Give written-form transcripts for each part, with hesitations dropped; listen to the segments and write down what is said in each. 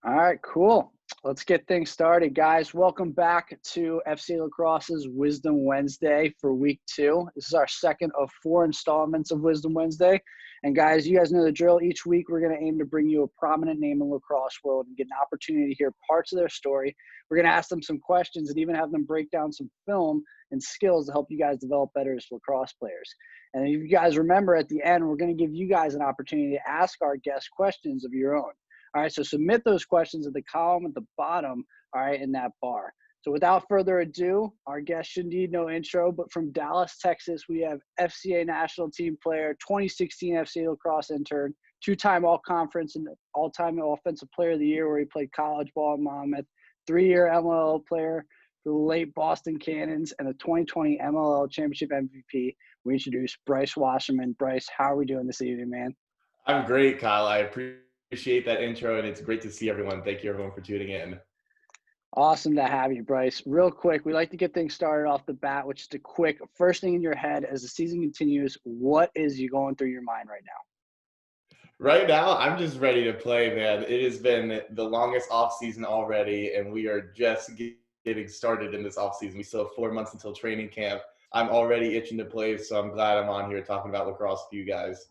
All right, cool. Let's get things started, guys. Welcome back to FCA Lacrosse's Wisdom Wednesday for week 2. This is our second of 4 installments of Wisdom Wednesday. And guys, you guys know the drill. Each week, we're going to aim to bring you a prominent name in lacrosse world and get an opportunity to hear parts of their story. We're going to ask them some questions and even have them break down some film and skills to help you guys develop better as lacrosse players. And if you guys remember, at the end, we're going to give you guys an opportunity to ask our guests questions of your own. All right, so submit those questions at the column at the bottom, all right, in that bar. So without further ado, our guest should need no intro, but from Dallas, Texas, we have FCA national team player, 2016 FCA Lacrosse intern, 2-time all-conference and all-time offensive player of the year where he played college ball in Monmouth, 3-year MLL player for the late Boston Cannons, and the 2020 MLL championship MVP. We introduce Bryce Wasserman. Bryce, how are we doing this evening, man? I'm great, Kyle. I appreciate that intro, and it's great to see everyone. Thank you, everyone, for tuning in. Awesome to have you, Bryce. Real quick, we like to get things started off the bat, which is the quick first thing in your head as the season continues. What is you going through your mind right now? Right now, I'm just ready to play, man. It has been the longest off season already, and we are just getting started in this off season. We still have 4 months until training camp. I'm already itching to play, so I'm glad I'm on here talking about lacrosse with you guys.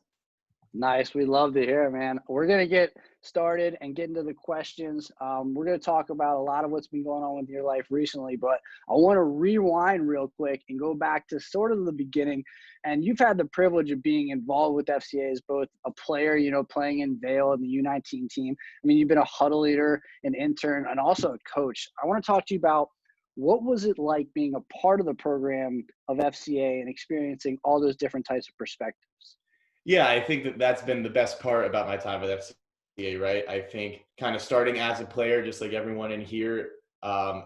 Nice. We love to hear it, man. We're going to get started and get into the questions. We're going to talk about a lot of what's been going on with your life recently, but I want to rewind real quick and go back to sort of the beginning. And you've had the privilege of being involved with FCA as both a player, playing in Vail and the U19 team. I mean, you've been a huddle leader, an intern, and also a coach. I want to talk to you about what was it like being a part of the program of FCA and experiencing all those different types of perspectives? Yeah, I think that's been the best part about my time with FCA, right? I think kind of starting as a player, just like everyone in here,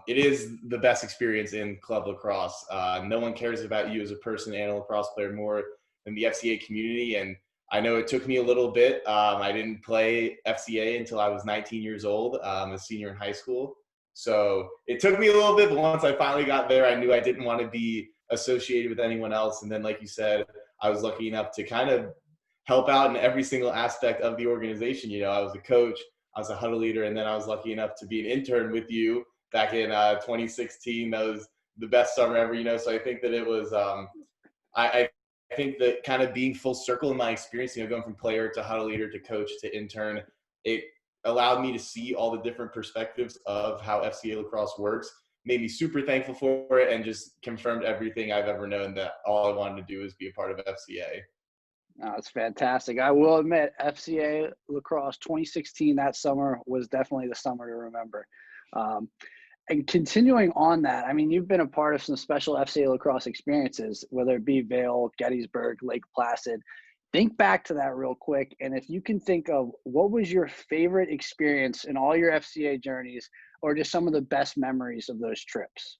it is the best experience in club lacrosse. No one cares about you as a person and a lacrosse player more than the FCA community. And I know it took me a little bit. I didn't play FCA until I was 19 years old, a senior in high school. So it took me a little bit, but once I finally got there, I knew I didn't want to be associated with anyone else. And then, like you said, I was lucky enough to kind of help out in every single aspect of the organization. I was a coach, I was a huddle leader, and then I was lucky enough to be an intern with you back in 2016. That was the best summer ever, so I think that it was I think that kind of being full circle in my experience, going from player to huddle leader to coach to intern, it allowed me to see all the different perspectives of how FCA lacrosse works, made me super thankful for it, and just confirmed everything I've ever known, that all I wanted to do is be a part of FCA. Oh, it's fantastic. I will admit, FCA Lacrosse 2016, that summer was definitely the summer to remember. And continuing on that, I mean, you've been a part of some special FCA Lacrosse experiences, whether it be Vail, Gettysburg, Lake Placid. Think back to that real quick, and if you can think of what was your favorite experience in all your FCA journeys, or just some of the best memories of those trips.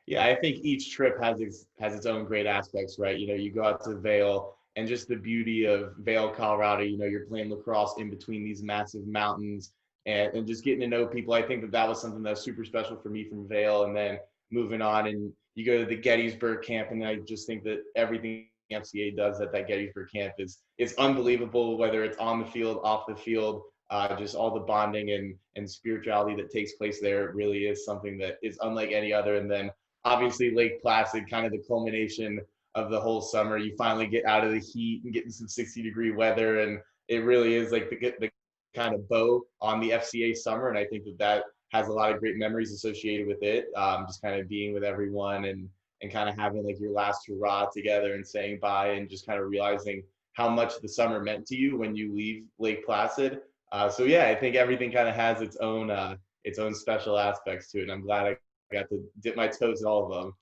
Yeah, I think each trip has its own great aspects, right? You go out to Vail, and just the beauty of Vail, Colorado, you're playing lacrosse in between these massive mountains, and just getting to know people. I think that was something that's super special for me from Vail. And then moving on, and you go to the Gettysburg camp, and I just think that everything FCA does at that Gettysburg camp is unbelievable, whether it's on the field, off the field, just all the bonding and spirituality that takes place there. It really is something that is unlike any other. And then obviously Lake Placid, kind of the culmination of the whole summer. You finally get out of the heat and get in some 60-degree weather, and it really is like the kind of bow on the FCA summer. And I think that has a lot of great memories associated with it. Just kind of being with everyone and kind of having like your last hurrah together and saying bye, and just kind of realizing how much the summer meant to you when you leave Lake Placid. So yeah, I think everything kind of has its own special aspects to it. And I'm glad I got to dip my toes in all of them.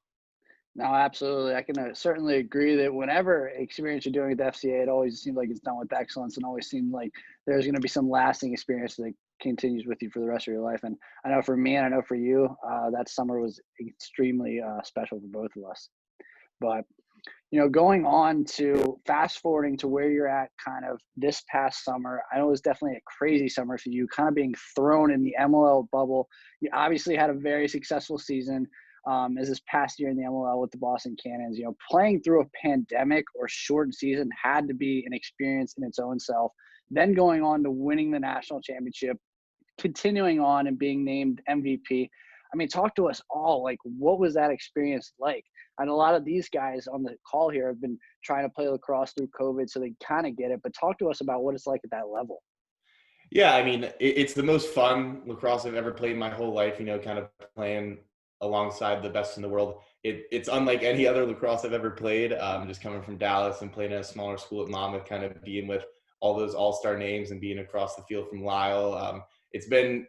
No, absolutely. I can certainly agree that whenever experience you're doing with the FCA, it always seems like it's done with excellence, and always seemed like there's going to be some lasting experience that continues with you for the rest of your life. And I know for me, and I know for you, that summer was extremely special for both of us. But, going on to fast forwarding to where you're at kind of this past summer, I know it was definitely a crazy summer for you, kind of being thrown in the MLL bubble. You obviously had a very successful season. As this past year in the MLL with the Boston Cannons, playing through a pandemic or shortened season had to be an experience in its own self. Then going on to winning the national championship, continuing on and being named MVP. I mean, talk to us all. Like, what was that experience like? And a lot of these guys on the call here have been trying to play lacrosse through COVID, so they kind of get it. But talk to us about what it's like at that level. Yeah, I mean, it's the most fun lacrosse I've ever played my whole life, kind of playing alongside the best in the world. It's unlike any other lacrosse I've ever played. Just coming from Dallas and playing at a smaller school at Monmouth, kind of being with all those all-star names and being across the field from Lyle. It's been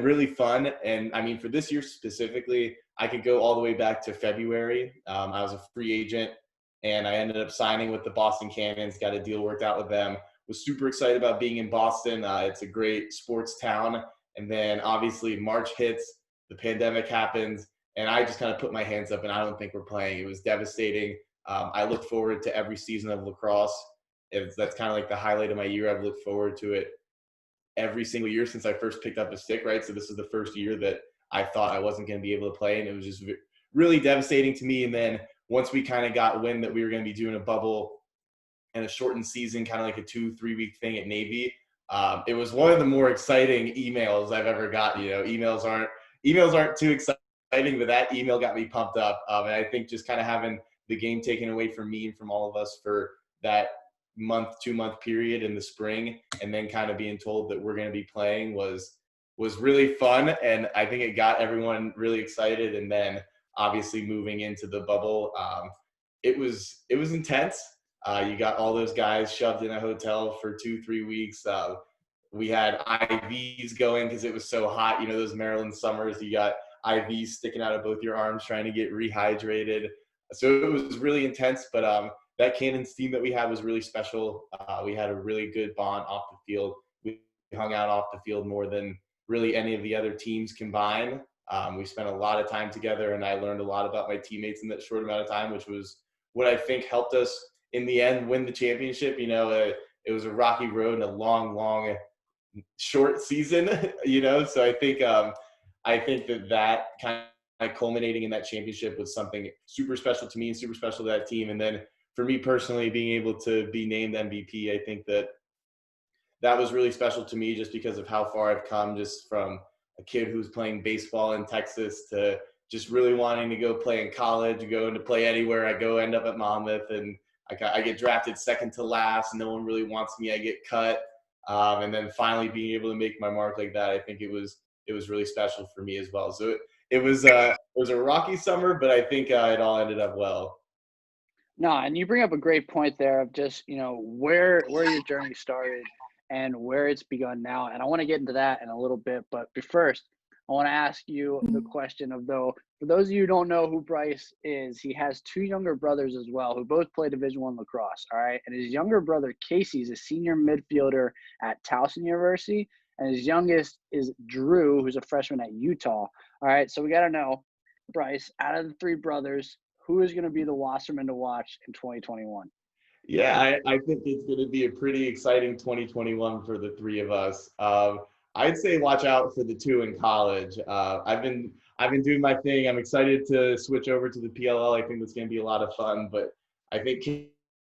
really fun. And I mean, for this year specifically, I could go all the way back to February. I was a free agent and I ended up signing with the Boston Cannons, got a deal worked out with them. Was super excited about being in Boston. It's a great sports town. And then obviously March hits, the pandemic happens, and I just kind of put my hands up and I don't think we're playing. It was devastating. I look forward to every season of lacrosse. That's kind of like the highlight of my year. I've looked forward to it every single year since I first picked up a stick, right? So this is the first year that I thought I wasn't going to be able to play, and it was just really devastating to me. And then once we kind of got wind that we were going to be doing a bubble and a shortened season, kind of like a 2-3 week thing at Navy, it was one of the more exciting emails I've ever gotten. Emails aren't too exciting, but that email got me pumped up. And I think just kind of having the game taken away from me and from all of us for that 2-month period in the spring, and then kind of being told that we're going to be playing was really fun. And I think it got everyone really excited. And then obviously moving into the bubble, it was intense. You got all those guys shoved in a hotel for 2-3 weeks. We had IVs going because it was so hot. Those Maryland summers, you got IVs sticking out of both your arms trying to get rehydrated. So it was really intense, but that Cannons team that we had was really special. We had a really good bond off the field. We hung out off the field more than really any of the other teams combined. We spent a lot of time together, and I learned a lot about my teammates in that short amount of time, which was what I think helped us in the end win the championship. It was a rocky road and a long, short season. So I think that kind of culminating in that championship was something super special to me and super special to that team. And then for me personally, being able to be named MVP, I think that was really special to me just because of how far I've come, just from a kid who's playing baseball in Texas to just really wanting to go play in college, going to play anywhere. I go end up at Monmouth, and I get drafted second to last. No one really wants me. I get cut. And then finally being able to make my mark like that, I think it was really special for me as well. So it was a rocky summer, but I think it all ended up well. No, and you bring up a great point there of just, where your journey started and where it's begun now. And I want to get into that in a little bit. But first, I want to ask you the question of, though, for those of you who don't know who Bryce is, he has 2 younger brothers as well who both play Division I lacrosse. All right. And his younger brother, Casey, is a senior midfielder at Towson University. And his youngest is Drew, who's a freshman at Utah. All right. So we got to know, Bryce, out of the 3 brothers, who is going to be the Wasserman to watch in 2021? Yeah, I think it's going to be a pretty exciting 2021 for the 3 of us. I'd say watch out for the 2 in college. I've been doing my thing. I'm excited to switch over to the PLL. I think that's going to be a lot of fun. But I think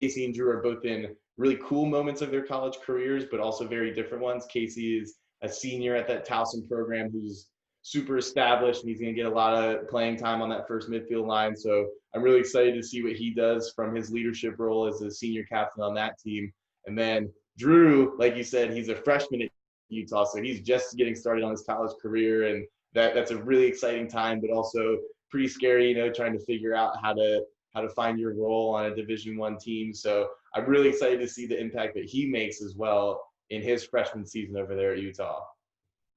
Casey and Drew are both in really cool moments of their college careers, but also very different ones. Casey is a senior at that Towson program who's super established, and he's going to get a lot of playing time on that first midfield line. So I'm really excited to see what he does from his leadership role as a senior captain on that team. And then Drew, like you said, he's a freshman at Utah, so he's just getting started on his college career, and that's a really exciting time, but also pretty scary, trying to figure out how to find your role on a Division I team. So I'm really excited to see the impact that he makes as well in his freshman season over there at Utah.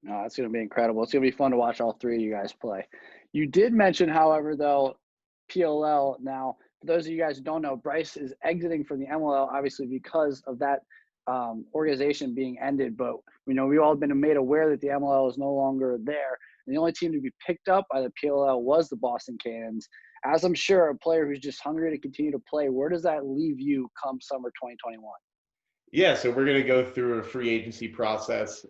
No, it's going to be incredible. It's going to be fun to watch all 3 of you guys play. You did mention, however, though, PLL. Now, for those of you guys who don't know, Bryce is exiting from the MLL, obviously, because of that organization being ended. But we've all been made aware that the MLL is no longer there. And the only team to be picked up by the PLL was the Boston Cannons. As I'm sure a player who's just hungry to continue to play, where does that leave you come summer 2021? Yeah, so we're going to go through a free agency process,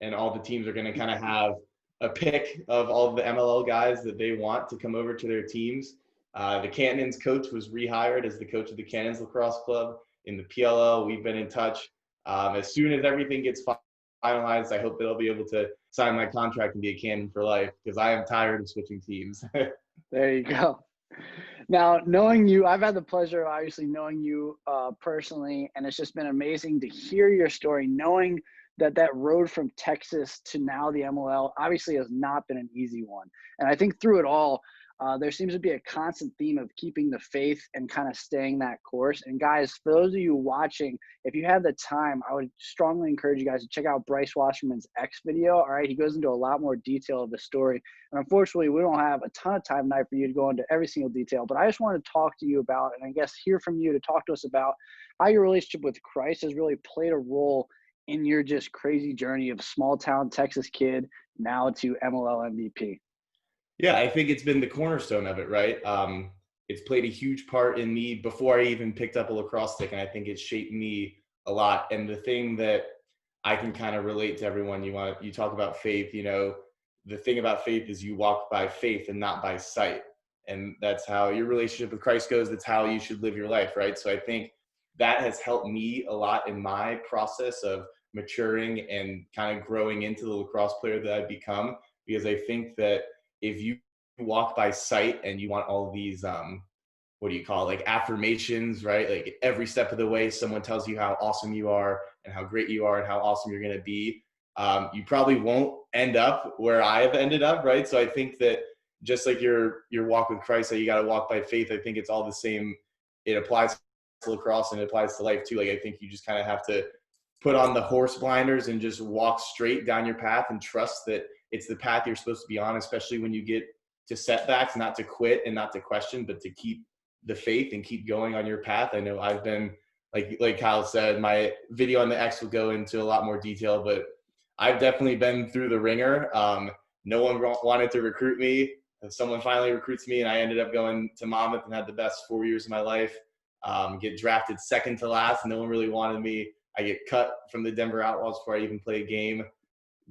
and all the teams are going to kind of have a pick of all of the MLL guys that they want to come over to their teams. The Cannons coach was rehired as the coach of the Cannons Lacrosse Club. In the PLL, we've been in touch. As soon as everything gets finalized, I hope that I'll be able to sign my contract and be a Cannon for life, because I am tired of switching teams. There you go. Now, knowing you, I've had the pleasure of obviously knowing you personally, and it's just been amazing to hear your story, knowing that road from Texas to now the MLL obviously has not been an easy one. And I think through it all, there seems to be a constant theme of keeping the faith and kind of staying that course. And guys, for those of you watching, if you have the time, I would strongly encourage you guys to check out Bryce Wasserman's X video. All right, he goes into a lot more detail of the story. And unfortunately, we don't have a ton of time tonight for you to go into every single detail. But I just want to talk to you about, and I guess hear from you to talk to us about how your relationship with Christ has really played a role in your just crazy journey of small town Texas kid now to MLL MVP. Yeah, I think it's been the cornerstone of it, right? It's played a huge part in me before I even picked up a lacrosse stick, and I think it's shaped me a lot. And the thing that I can kind of relate to everyone, you talk about faith, the thing about faith is you walk by faith and not by sight. And that's how your relationship with Christ goes. That's how you should live your life, right? So I think that has helped me a lot in my process of maturing and kind of growing into the lacrosse player that I've become, because I think that if you walk by sight and you want all these like affirmations, right? Like every step of the way someone tells you how awesome you are and how great you are and how awesome you're going to be, you probably won't end up where I have ended up, right? So I think that just like your walk with Christ, that you got to walk by faith, I think it's all the same. It applies to lacrosse and it applies to life too. Like I think you just kind of have to put on the horse blinders and just walk straight down your path and trust that it's the path you're supposed to be on, especially when you get to setbacks, not to quit and not to question, but to keep the faith and keep going on your path. I know I've been, like Kyle said, my video on the X will go into a lot more detail, but I've definitely been through the ringer. No one wanted to recruit me. Someone finally recruits me, and I ended up going to Monmouth and had the best 4 years of my life. Get drafted second to last. No one really wanted me. I get cut from the Denver Outlaws before I even play a game.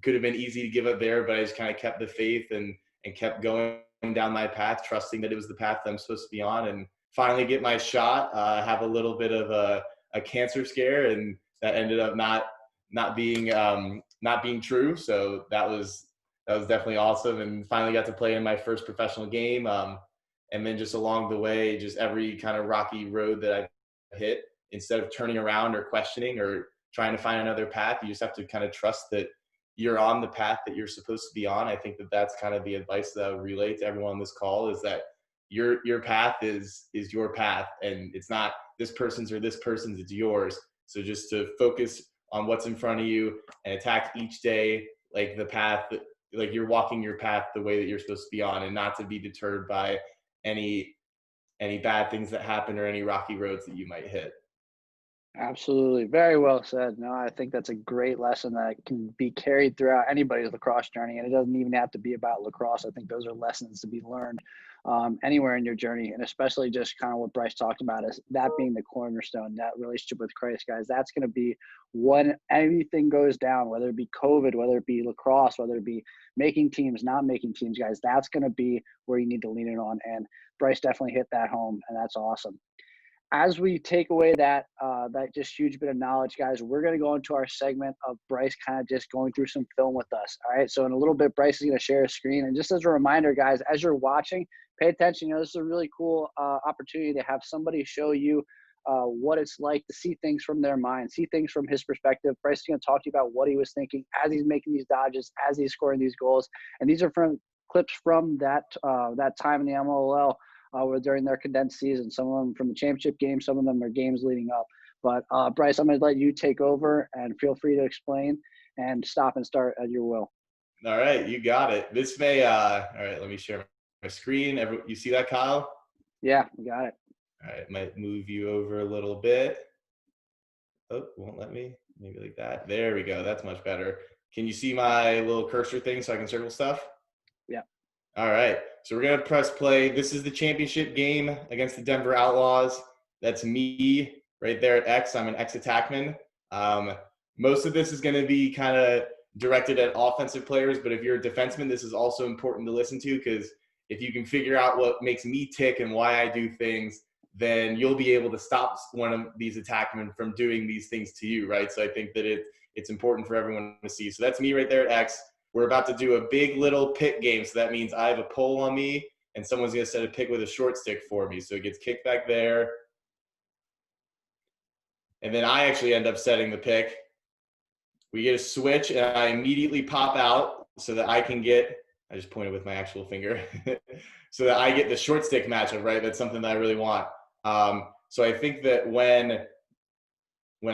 Could have been easy to give up there, but I just kind of kept the faith and kept going down my path, trusting that it was the path that I'm supposed to be on, and finally get my shot. Have a little bit of a cancer scare, and that ended up not being true. So that was definitely awesome, and finally got to play in my first professional game. And then just along the way, just every kind of rocky road that I hit, instead of turning around or questioning or trying to find another path, you just have to kind of trust that you're on the path that you're supposed to be on. I think that that's kind of the advice that I would relay to everyone on this call, is that your path is your path, and it's not this person's or this person's, it's yours. So just to focus on what's in front of you and attack each day like the path, like you're walking your path the way that you're supposed to be on, and not to be deterred by any bad things that happen or any rocky roads that you might hit. Absolutely. Very well said. No, I think that's a great lesson that can be carried throughout anybody's lacrosse journey. And it doesn't even have to be about lacrosse. I think those are lessons to be learned anywhere in your journey. And especially just kind of what Bryce talked about, is that being the cornerstone, that relationship with Christ, guys. That's going to be when everything goes down, whether it be COVID, whether it be lacrosse, whether it be making teams, not making teams, guys. That's going to be where you need to lean in on. And Bryce definitely hit that home, and that's awesome. As we take away that just huge bit of knowledge, guys, we're going to go into our segment of Bryce kind of just going through some film with us. All right. So in a little bit, Bryce is going to share a screen. And just as a reminder, guys, as you're watching, pay attention. This is a really cool opportunity to have somebody show you what it's like to see things from their mind, see things from his perspective. Bryce is going to talk to you about what he was thinking as he's making these dodges, as he's scoring these goals. And these are from clips from that time in the MLL. During their condensed season, some of them from the championship game, some of them are games leading up. But Bryce, I'm going to let you take over, and feel free to explain and stop and start at your will. All right, you got it. This may, all right, let me share my screen. You see that, Kyle? Yeah, we got it. All right, might move you over a little bit. Oh, won't let me. Maybe like that. There we go. That's much better. Can you see my little cursor thing so I can circle stuff? Yeah. All right, so we're going to press play. This is the championship game against the Denver Outlaws. That's me right there at X. I'm an X attackman. Most of this is going to be kind of directed at offensive players, but if you're a defenseman, this is also important to listen to, because if you can figure out what makes me tick and why I do things, then you'll be able to stop one of these attackmen from doing these things to you, right? So I think that it's important for everyone to see. So that's me right there at X. We're about to do a big little pick game. So that means I have a pole on me and someone's going to set a pick with a short stick for me. So it gets kicked back there. And then I actually end up setting the pick. We get a switch and I immediately pop out so that I can get, I just pointed with my actual finger, so that I get the short stick matchup, right? That's something that I really want. So I think that when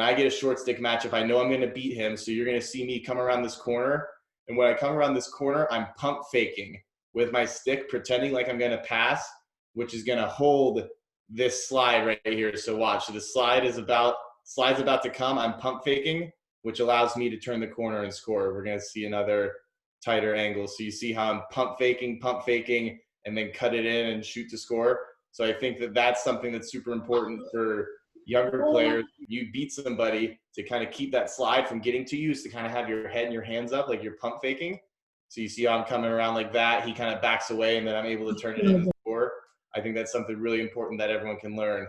I get a short stick matchup, I know I'm going to beat him. So you're going to see me come around this corner. And when I come around this corner, I'm pump faking with my stick, pretending like I'm going to pass, which is going to hold this slide right here. So watch. So the slide's about to come. I'm pump faking, which allows me to turn the corner and score. We're going to see another tighter angle. So you see how I'm pump faking, and then cut it in and shoot to score. So I think that that's something that's super important for younger players. You beat somebody to kind of keep that slide from getting to you, is to kind of have your head and your hands up like you're pump faking. So you see how I'm coming around like that. He kind of backs away, and then I'm able to turn it into score. I think that's something really important that everyone can learn.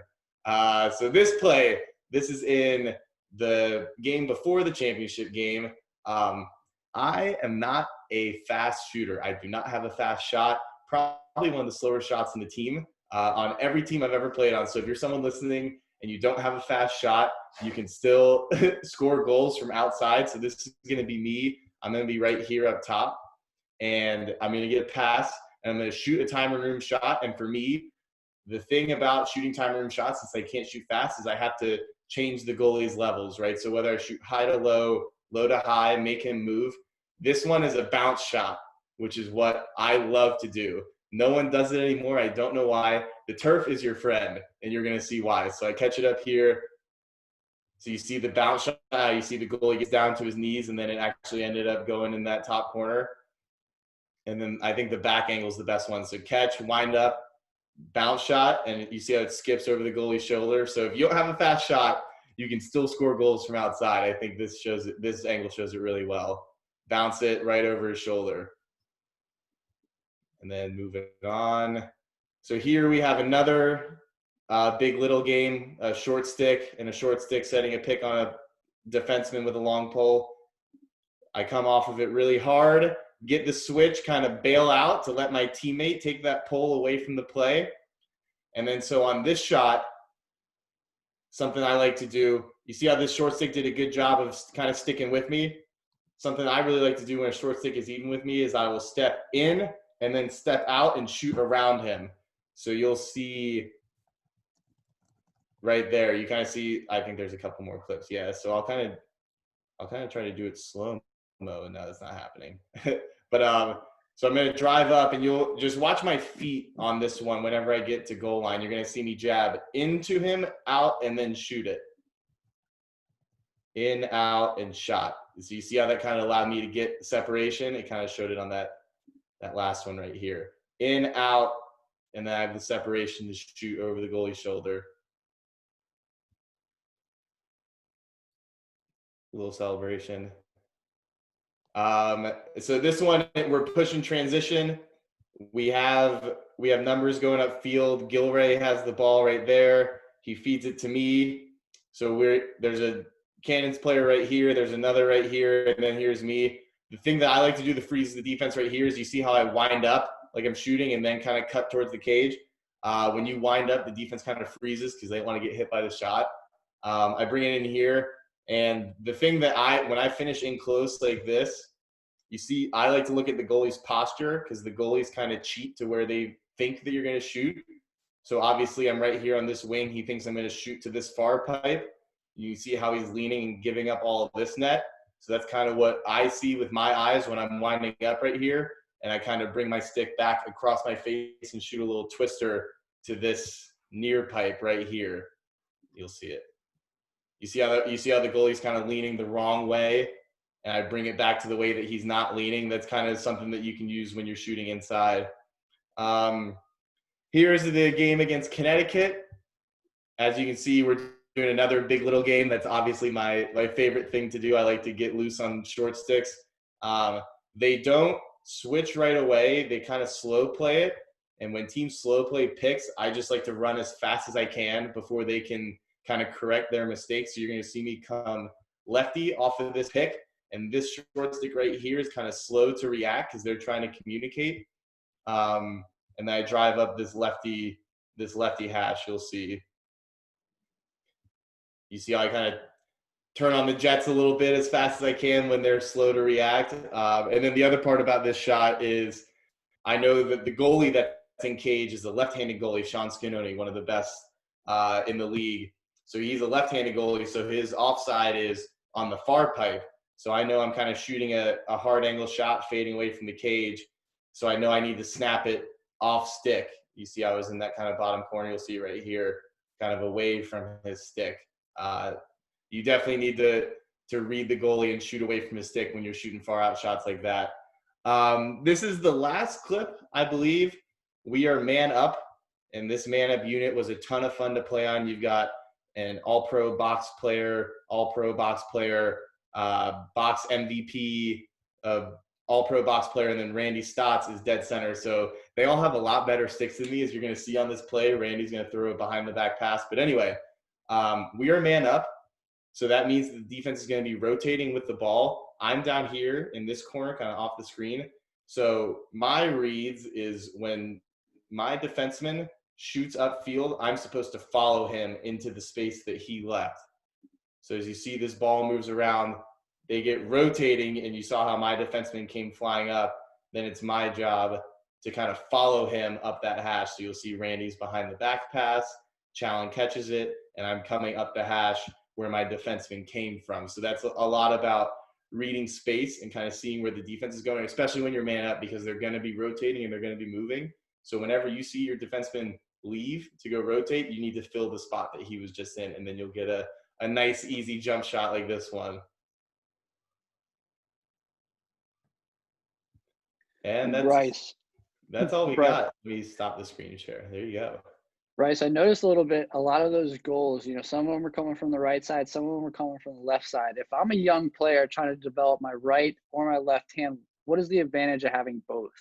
So this play, this is in the game before the championship game. I am not a fast shooter. I do not have a fast shot. Probably one of the slower shots in the team, on every team I've ever played on. So if you're someone listening and you don't have a fast shot, you can still score goals from outside. So this is going to be me. I'm going to be right here up top, and I'm going to get a pass, and I'm going to shoot a timer room shot. And for me, the thing about shooting timer room shots, since I can't shoot fast, is I have to change the goalie's levels, right? So whether I shoot high to low, low to high, make him move. This one is a bounce shot, which is what I love to do. No one does it anymore. I don't know why. The turf is your friend, and you're going to see why. So I catch it up here. So you see the bounce shot. You see the goalie gets down to his knees, and then it actually ended up going in that top corner. And then I think the back angle is the best one. So catch, wind up, bounce shot, and you see how it skips over the goalie's shoulder. So if you don't have a fast shot, you can still score goals from outside. I think this shows it, this angle shows it really well. Bounce it right over his shoulder. And then move it on. So here we have another big little game, a short stick setting a pick on a defenseman with a long pole. I come off of it really hard, get the switch, kind of bail out to let my teammate take that pole away from the play. And then so on this shot, something I like to do, you see how this short stick did a good job of kind of sticking with me? Something I really like to do when a short stick is even with me is I will step in and then step out and shoot around him. So you'll see right there, you kind of see, I think there's a couple more clips. Yeah, so I'll kind of try to do it slow-mo, and no, that's not happening. But so I'm going to drive up, and you'll just watch my feet on this one. Whenever I get to goal line, you're going to see me jab into him, out, and then shoot it. In, out, and shot. So you see how that kind of allowed me to get separation? It kind of showed it on that last one right here. In, out, and then I have the separation to shoot over the goalie's shoulder. A little celebration. So this one, we're pushing transition. We have numbers going up field. Gilray has the ball right there. He feeds it to me. So there's a Cannons player right here. There's another right here, and then here's me. The thing that I like to do to freeze the defense right here is you see how I wind up like I'm shooting and then kind of cut towards the cage. When you wind up, the defense kind of freezes because they want to get hit by the shot. I bring it in here. And the thing that when I finish in close like this, you see, I like to look at the goalie's posture because the goalies kind of cheat to where they think that you're going to shoot. So obviously I'm right here on this wing. He thinks I'm going to shoot to this far pipe. You see how he's leaning and giving up all of this net. So that's kind of what I see with my eyes when I'm winding up right here. And I kind of bring my stick back across my face and shoot a little twister to this near pipe right here. You'll see it. You see how the goalie's kind of leaning the wrong way, and I bring it back to the way that he's not leaning. That's kind of something that you can use when you're shooting inside. Here's the game against Connecticut. As you can see, we're doing another big little game. That's obviously my favorite thing to do. I like to get loose on short sticks. They don't switch right away. They kind of slow play it. And when teams slow play picks, I just like to run as fast as I can before they can kind of correct their mistakes. So you're going to see me come lefty off of this pick. And this short stick right here is kind of slow to react because they're trying to communicate. And then I drive up this lefty hash. You'll see. You see how I kind of turn on the jets a little bit as fast as I can when they're slow to react. And then the other part about this shot is I know that the goalie that's in cage is a left-handed goalie, Sean Scanoni, one of the best in the league. So he's a left-handed goalie, so his offside is on the far pipe. So I know I'm kind of shooting a hard angle shot fading away from the cage. So I know I need to snap it off stick. You see I was in that kind of bottom corner. You'll see right here, kind of away from his stick. You definitely need to read the goalie and shoot away from his stick when you're shooting far out shots like that. This is the last clip, I believe. We are man up, and this man up unit was a ton of fun to play on. You've got an all-pro box player, box MVP, all-pro box player, and then Randy Stotts is dead center. So they all have a lot better sticks than me, as you're going to see on this play. Randy's going to throw a behind-the-back pass. But anyway, we are man up. So that means the defense is going to be rotating with the ball. I'm down here in this corner, kind of off the screen. So my reads is when my defenseman shoots upfield, I'm supposed to follow him into the space that he left. So as you see, this ball moves around, they get rotating, and you saw how my defenseman came flying up. Then it's my job to kind of follow him up that hash. So you'll see Randy's behind the back pass, Challen catches it, and I'm coming up the hash where my defenseman came from. So that's a lot about reading space and kind of seeing where the defense is going, especially when you're man up, because they're going to be rotating and they're going to be moving. So whenever you see your defenseman leave to go rotate, you need to fill the spot that he was just in, and then you'll get a nice, easy jump shot like this one. And that's all we got. Let me stop the screen share. There you go. Bryce, I noticed a little bit, a lot of those goals, some of them are coming from the right side, some of them are coming from the left side. If I'm a young player trying to develop my right or my left hand, what is the advantage of having both?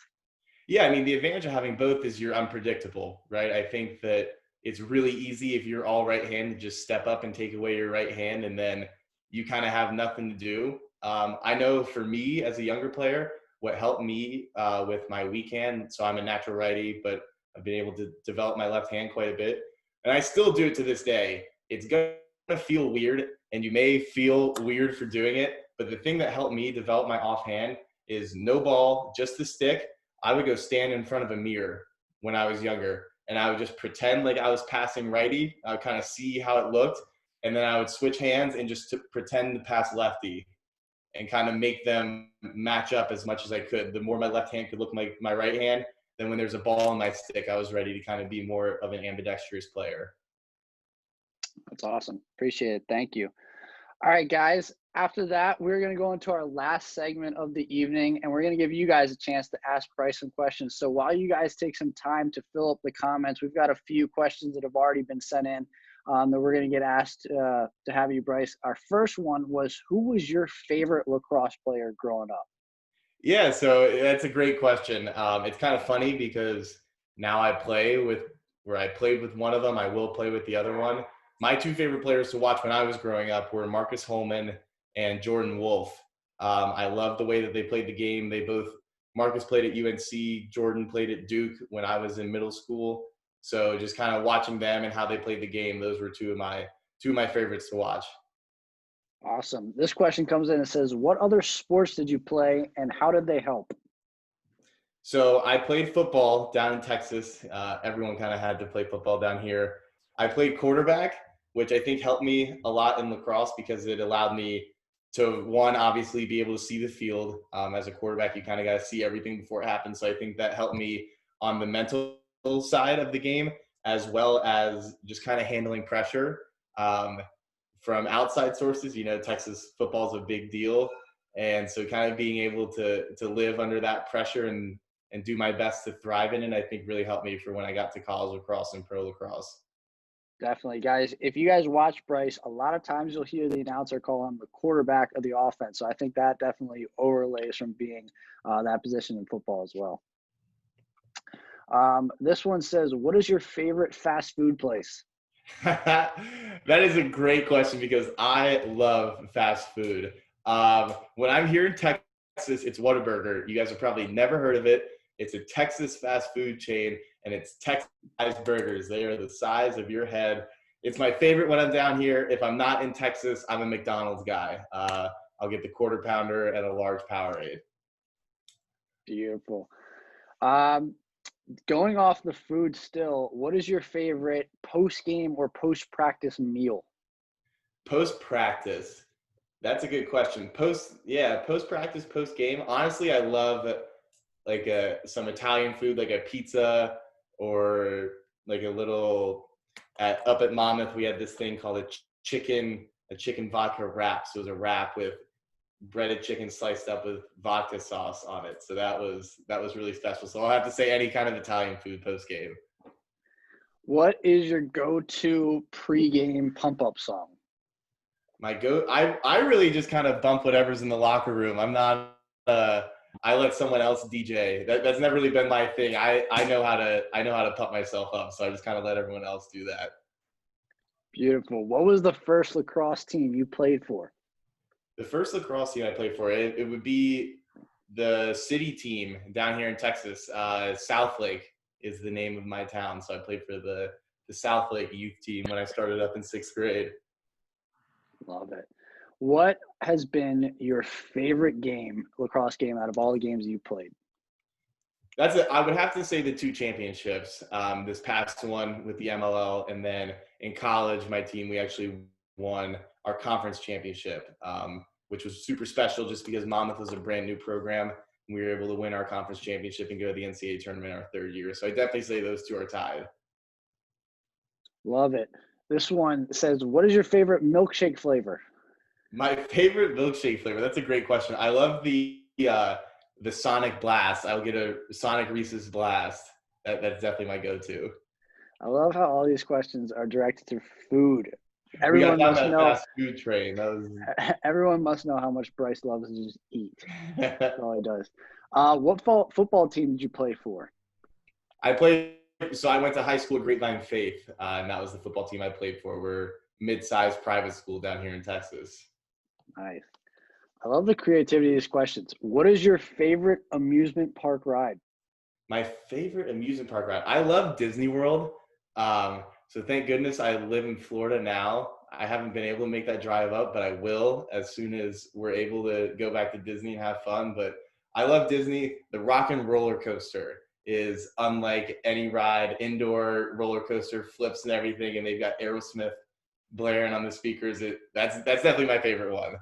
Yeah, I mean, the advantage of having both is you're unpredictable, right? I think that it's really easy if you're all right hand to just step up and take away your right hand, and then you kind of have nothing to do. I know for me as a younger player, what helped me with my weak hand, so I'm a natural righty, but I've been able to develop my left hand quite a bit. And I still do it to this day. It's going to feel weird, and you may feel weird for doing it, but the thing that helped me develop my offhand is no ball, just the stick. I would go stand in front of a mirror when I was younger, and I would just pretend like I was passing righty. I would kind of see how it looked, and then I would switch hands and just pretend to pass lefty and kind of make them match up as much as I could. The more my left hand could look like my right hand, then when there's a ball on my stick, I was ready to kind of be more of an ambidextrous player. That's awesome. Appreciate it. Thank you. All right, guys. After that, we're going to go into our last segment of the evening, and we're going to give you guys a chance to ask Bryce some questions. So while you guys take some time to fill up the comments, we've got a few questions that have already been sent in that we're going to get asked to have you, Bryce. Our first one was, who was your favorite lacrosse player growing up? Yeah, so that's a great question. It's kind of funny because now I played with one of them, I will play with the other one. My two favorite players to watch when I was growing up were Marcus Holman and Jordan Wolf. I love the way that they played the game. Marcus played at UNC, Jordan played at Duke when I was in middle school. So just kind of watching them and how they played the game, those were two of my favorites to watch. Awesome. This question comes in and says, what other sports did you play and how did they help? So I played football down in Texas. Everyone kind of had to play football down here. I played quarterback, which I think helped me a lot in lacrosse because it allowed me to, one, obviously be able to see the field. As a quarterback, you kind of got to see everything before it happens. So I think that helped me on the mental side of the game, as well as just kind of handling pressure. From outside sources, Texas football is a big deal. And so kind of being able to live under that pressure and do my best to thrive in it, I think really helped me for when I got to college lacrosse and pro lacrosse. Definitely, guys. If you guys watch Bryce, a lot of times you'll hear the announcer call him the quarterback of the offense. So I think that definitely overlays from being that position in football as well. This one says, what is your favorite fast food place? That is a great question because I love fast food. When I'm here in Texas, it's Whataburger. You guys have probably never heard of it. It's a Texas fast food chain, and it's Texas burgers. They are the size of your head. It's my favorite when I'm down here. If I'm not in Texas, I'm a McDonald's guy. I'll get the quarter pounder and a large Powerade. Beautiful. Um, Going off the food still, what is your favorite post-game or post-practice meal? Post practice. That's a good question. Post practice, post game. Honestly, I love like some Italian food, like a pizza or like a little. Up at Monmouth, we had this thing called a chicken vodka wrap. So it was a wrap with breaded chicken sliced up with vodka sauce on it. So that was really special. So I'll have to say any kind of Italian food post game. What is your go-to pre-game pump-up song? I really just kind of bump whatever's in the locker room. I'm not I let someone else DJ. That's never really been my thing. I know how to pump myself up, so I just kind of let everyone else do that. Beautiful. What was the first lacrosse team you played for? The first lacrosse team I played for, it would be the city team down here in Texas. Southlake is the name of my town, so I played for the Southlake youth team when I started up in 6th grade. Love it. What has been your favorite lacrosse game out of all the games you played? I would have to say the 2 championships. This past one with the MLL, and then in college, my team, we actually won our conference championship, which was super special just because Monmouth was a brand new program. And we were able to win our conference championship and go to the NCAA tournament our 3rd year. So I definitely say those 2 are tied. Love it. This one says, what is your favorite milkshake flavor? My favorite milkshake flavor. That's a great question. I love the Sonic Blast. I'll get a Sonic Reese's Blast. That's definitely my go-to. I love how all these questions are directed to food. We got Everyone down must that know. fast food train. Everyone must know how much Bryce loves to just eat. That's all he does. What football team did you play for? So I went to high school at Grapevine Faith, and that was the football team I played for. We're mid-sized private school down here in Texas. Nice. I love the creativity of these questions. What is your favorite amusement park ride? My favorite amusement park ride. I love Disney World. So thank goodness I live in Florida now. I haven't been able to make that drive up, but I will as soon as we're able to go back to Disney and have fun. But I love Disney. The Rock and Roller Coaster is unlike any ride. Indoor roller coaster, flips and everything, and they've got Aerosmith blaring on the speakers. That's definitely my favorite one.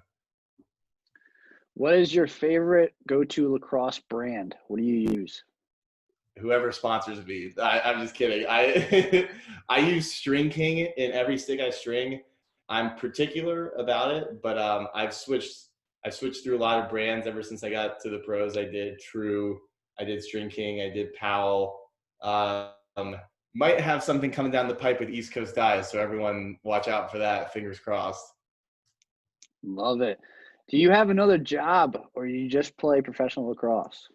What is your favorite go-to lacrosse brand? What do you use? Whoever sponsors me. I'm just kidding. I I use String King in every stick I string. I'm particular about it, but I've switched through a lot of brands ever since I got to the pros. I did True, I did String King, I did Powell. Um, might have something coming down the pipe with East Coast Dyes, so everyone watch out for that. Fingers crossed. Love it. Do you have another job or you just play professional lacrosse?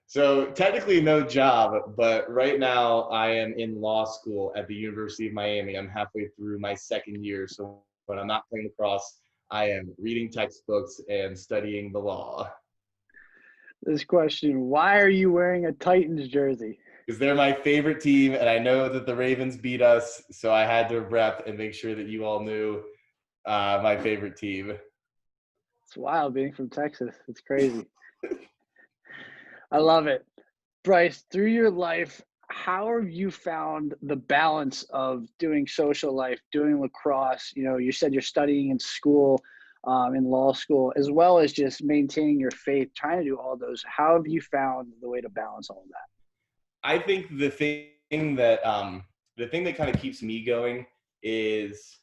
So technically no job, but right now I am in law school at the University of Miami. I'm halfway through my 2nd year. So when I'm not playing lacrosse, I am reading textbooks and studying the law. This question, why are you wearing a Titans jersey? Because they're my favorite team, and I know that the Ravens beat us, so I had to rep and make sure that you all knew my favorite team. It's wild being from Texas. It's crazy. I love it. Bryce, through your life, how have you found the balance of doing social life, doing lacrosse? You know, you said you're studying in school, in law school, as well as just maintaining your faith, trying to do all those. How have you found the way to balance all of that? I think the thing that kind of keeps me going is,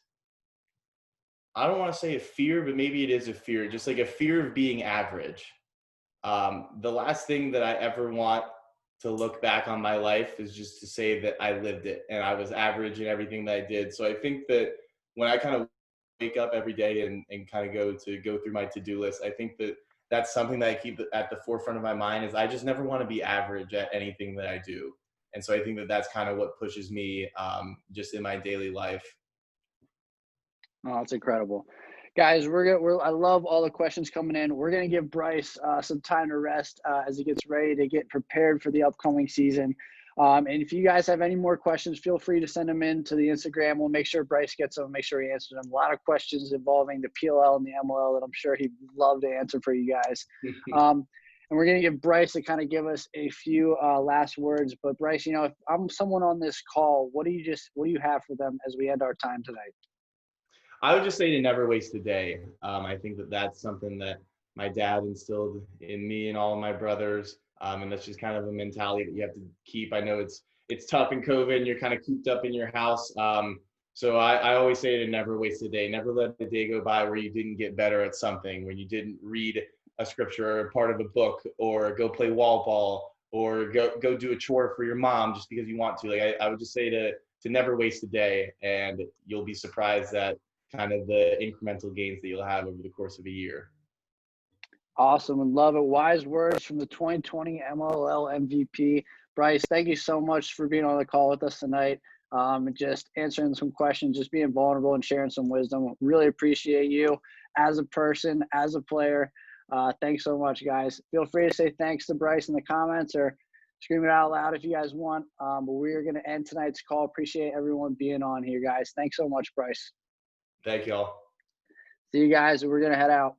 I don't want to say a fear, but maybe it is a fear, just like a fear of being average. The last thing that I ever want to look back on my life is just to say that I lived it and I was average in everything that I did. So I think that when I kind of wake up every day and kind of go through my to-do list, I think that that's something that I keep at the forefront of my mind is I just never want to be average at anything that I do. And so I think that that's kind of what pushes me just in my daily life. Oh, that's incredible. Guys, I love all the questions coming in. We're gonna give Bryce some time to rest as he gets ready to get prepared for the upcoming season. And if you guys have any more questions, feel free to send them in to the Instagram. We'll make sure Bryce gets them, make sure he answers them. A lot of questions involving the PLL and the MLL that I'm sure he'd love to answer for you guys. And we're going to give Bryce to kind of give us a few last words. But Bryce, if I'm someone on this call, what do you have for them as we end our time tonight? I would just say to never waste a day. I think that that's something that my dad instilled in me and all of my brothers. And that's just kind of a mentality that you have to keep. I know it's tough in COVID and you're kind of cooped up in your house. So I always say to never waste a day. Never let a day go by where you didn't get better at something, when you didn't read a scripture or part of a book, or go play wall ball, or go do a chore for your mom just because you want to. Like I would just say to never waste a day, and you'll be surprised that kind of the incremental gains that you'll have over the course of a year. Awesome. And love it. Wise words from the 2020 MLL MVP. Bryce, thank you so much for being on the call with us tonight. And just answering some questions, just being vulnerable and sharing some wisdom. Really appreciate you as a person, as a player. Thanks so much, guys. Feel free to say thanks to Bryce in the comments or scream it out loud if you guys want. But we are going to end tonight's call. Appreciate everyone being on here, guys. Thanks so much, Bryce. Thank y'all. See you guys. We're going to head out.